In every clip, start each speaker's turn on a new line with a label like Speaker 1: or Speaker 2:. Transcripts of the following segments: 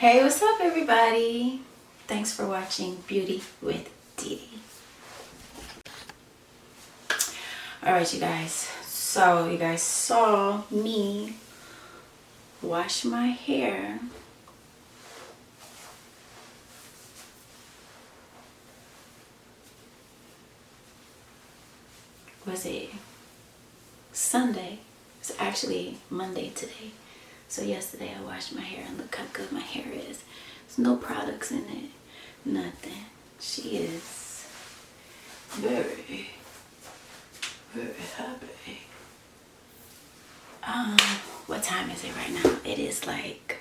Speaker 1: Hey, what's up everybody? Thanks for watching Beauty with DiDi. Alright you guys, so you guys saw me wash my hair. Was it Sunday? It's actually Monday today. So yesterday I washed my hair and look how good my hair is. There's no products in it, nothing. She is very, very happy. What time is it right now? It is like,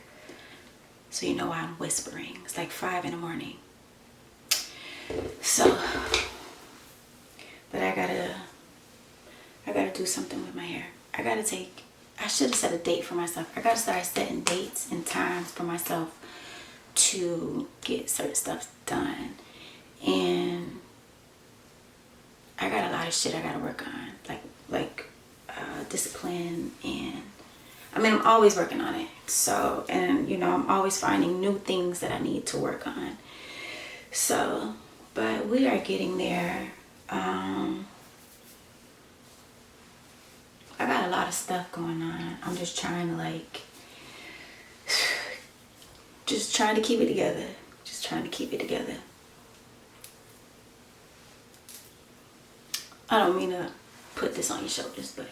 Speaker 1: so you know why I'm whispering. It's like 5 in the morning. So, but I gotta do something with my hair. I should have set a date for myself. I gotta start setting dates and times for myself to get certain stuff done. And I got a lot of shit I gotta work on, like discipline, and I mean I'm always working on it. So, and you know, I'm always finding new things that I need to work on. So, but we are getting there. I got a lot of stuff going on. I'm just trying to just trying to keep it together. Just trying to keep it together. I don't mean to put this on your shoulders, but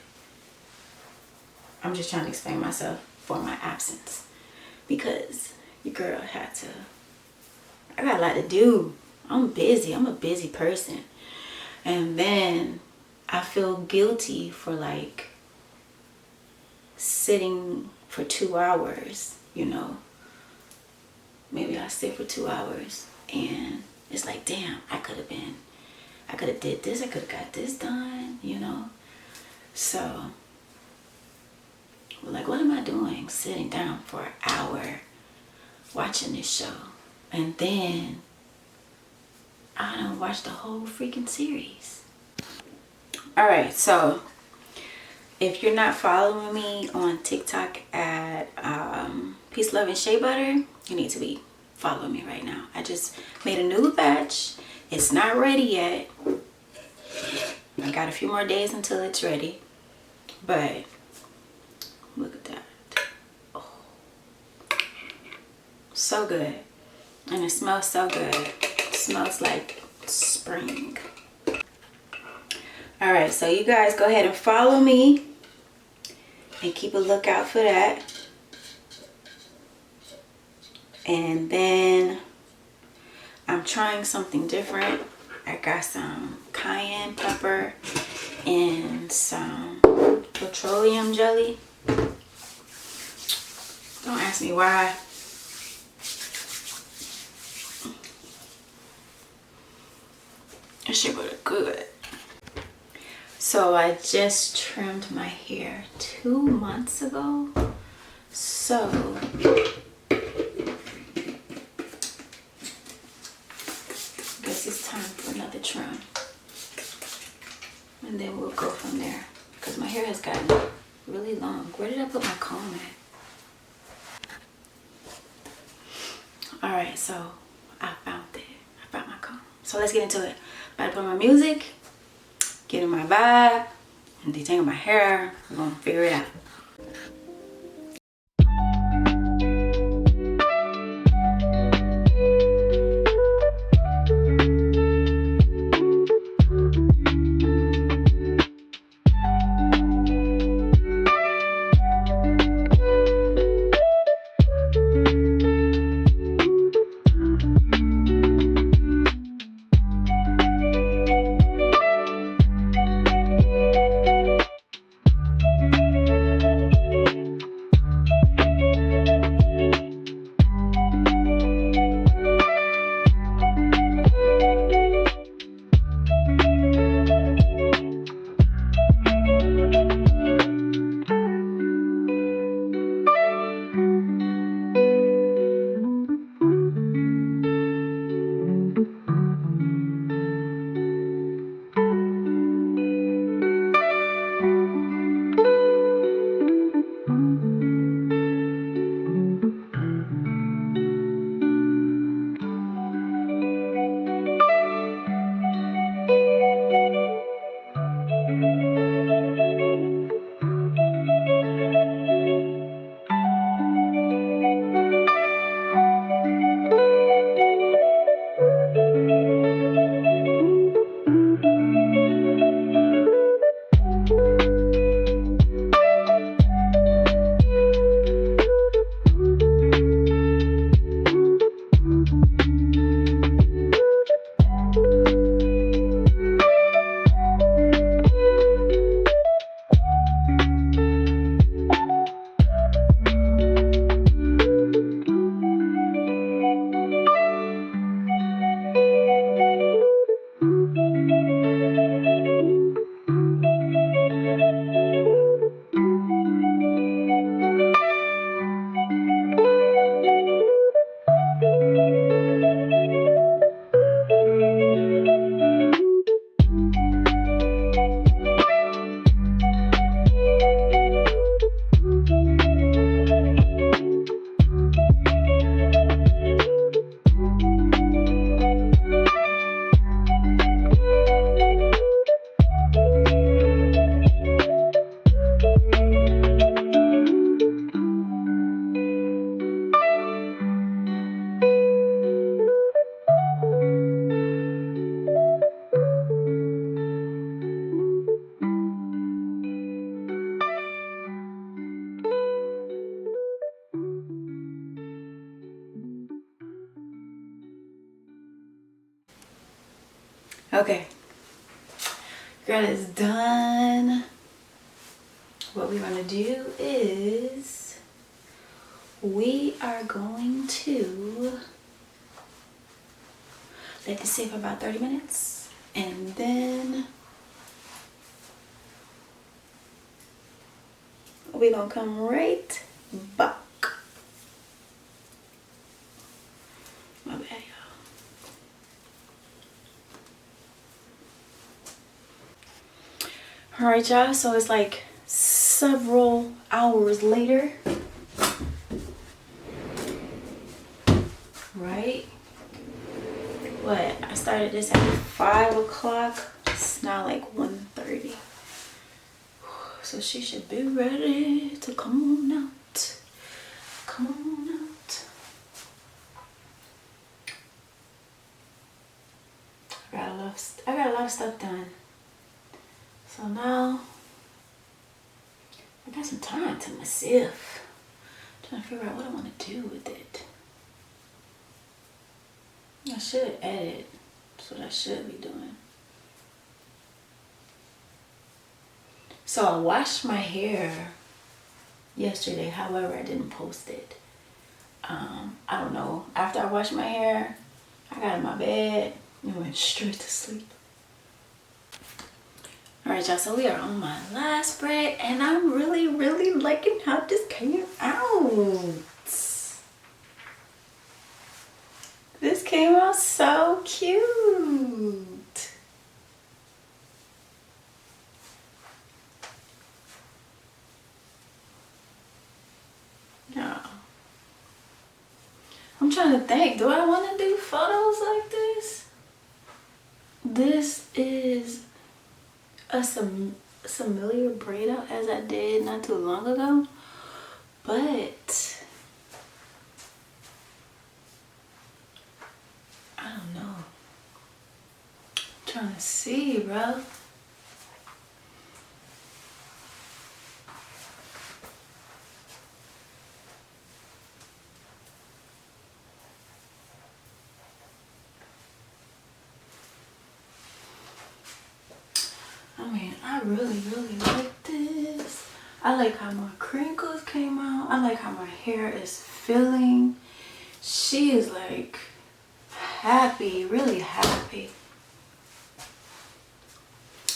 Speaker 1: I'm just trying to explain myself for my absence. Because your girl had to, I got a lot to do. I'm busy. I'm a busy person. And then I feel guilty for like sitting for 2 hours, you know. Maybe I sit for 2 hours and it's like, damn, I could have did this, I could have got this done, you know. So, like, what am I doing sitting down for an hour watching this show? And then I don't watch the whole freaking series. Alright, so if you're not following me on TikTok at Peace, Love, and Shea Butter, you need to be following me right now. I just made a new batch. It's not ready yet. I got a few more days until it's ready. But look at that. Oh. So good. And it smells so good. It smells like spring. Alright, so you guys go ahead and follow me and keep a lookout for that. And then I'm trying something different. I got some cayenne pepper and some petroleum jelly. Don't ask me why. This shit was good. So I just trimmed my hair 2 months ago. So guess it's time for another trim. And then we'll go from there. Because my hair has gotten really long. Where did I put my comb at? Alright, so I found it. I found my comb. So let's get into it. I'm about to put on my music, get in my vibe, and detangle my hair. We're gonna figure it out. Okay, girl is done. What we're gonna do is we are going to let this sit for about 30 minutes and then we're gonna come right back. My bad, y'all. All right, y'all, so it's like several hours later, right? What, I started this at 5 o'clock. It's now like 1:30. So she should be ready to come on out. Come on out. I got a lot of stuff done. So now I got some time to myself. I'm trying to figure out what I want to do with it. I should edit. That's what I should be doing. So I washed my hair yesterday. However, I didn't post it. I don't know. After I washed my hair, I got in my bed and went straight to sleep. Alright, y'all, so we are on my last braid and I'm really liking how this came out. This came out so cute. Yeah. I'm trying to think, do I want to do photos like this? This is a similar braid out as I did not too long ago, but I don't know. I'm trying to see, bro. I mean, I really like this. I like how my crinkles came out. I like how my hair is feeling. She is like happy, really happy.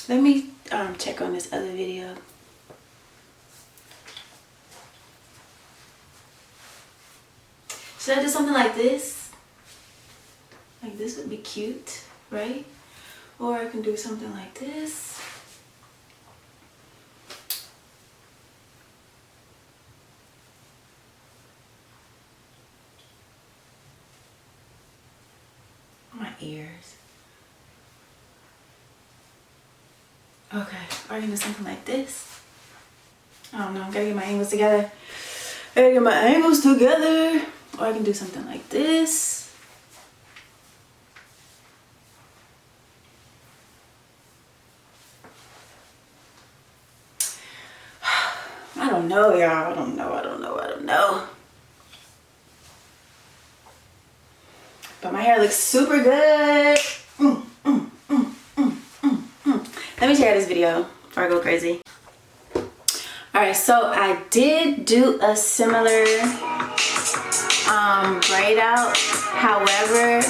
Speaker 1: Let me check on this other video. Should I do something like this? Like this would be cute, right? Or I can do something like this. My ears. Okay, or I can do something like this. I don't know, gotta get my angles together. Or I can do something like this. I don't know, y'all. I don't know. But my hair looks super good. Let me share this video before I go crazy. Alright, so I did do a similar braid out. However,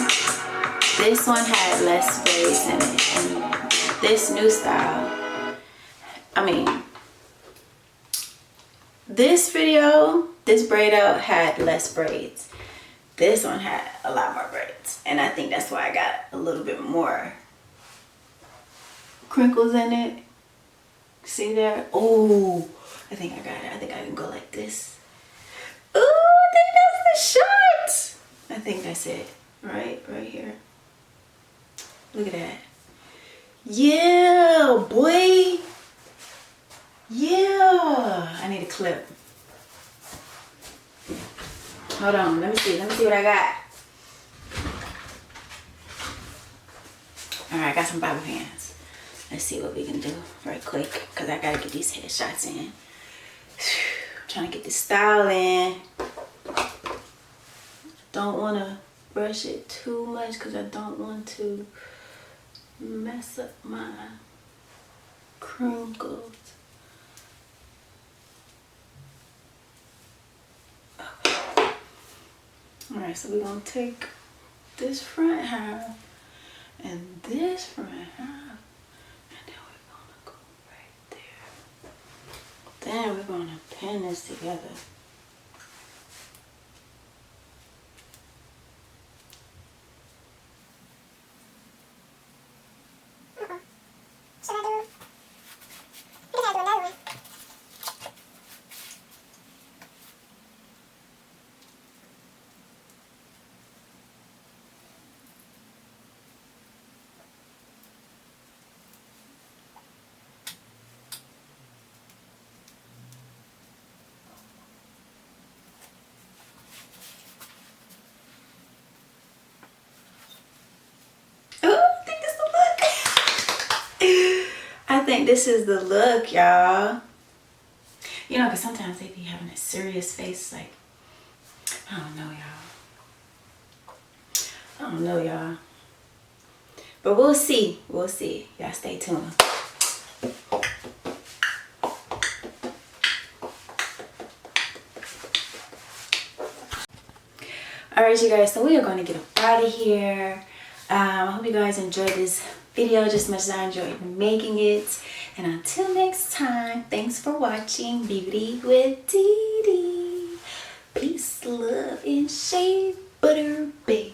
Speaker 1: this one had less braids in it. And this new style, I mean, this video, this braid out had less braids. This one had a lot more braids. And I think that's why I got a little bit more crinkles in it. See there? Oh, I think I got it. I think I can go like this. Oh, I think that's the shot. I think that's it. Right here. Look at that. Yeah, boy. Yeah. I need a clip. Hold on. Let me see what I got. All right, I got some bobby pins. Let's see what we can do right quick, because I gotta get these headshots in. I'm trying to get this style in. Don't want to brush it too much because I don't want to mess up my crinkles. Okay. Alright, so we're going to take this front half and this front half, and then we're going to go right there. Then we're going to pin this together. I think this is the look, y'all. You know, because sometimes they be having a serious face, like, I don't know, y'all. I don't know, y'all. But we'll see. We'll see. Y'all stay tuned. Alright, you guys, so we are going to get up out of here. I hope you guys enjoyed this video just as much as I enjoyed making it. And until next time, thanks for watching Beauty with DiDi. Peace, love, and shea butter, baby.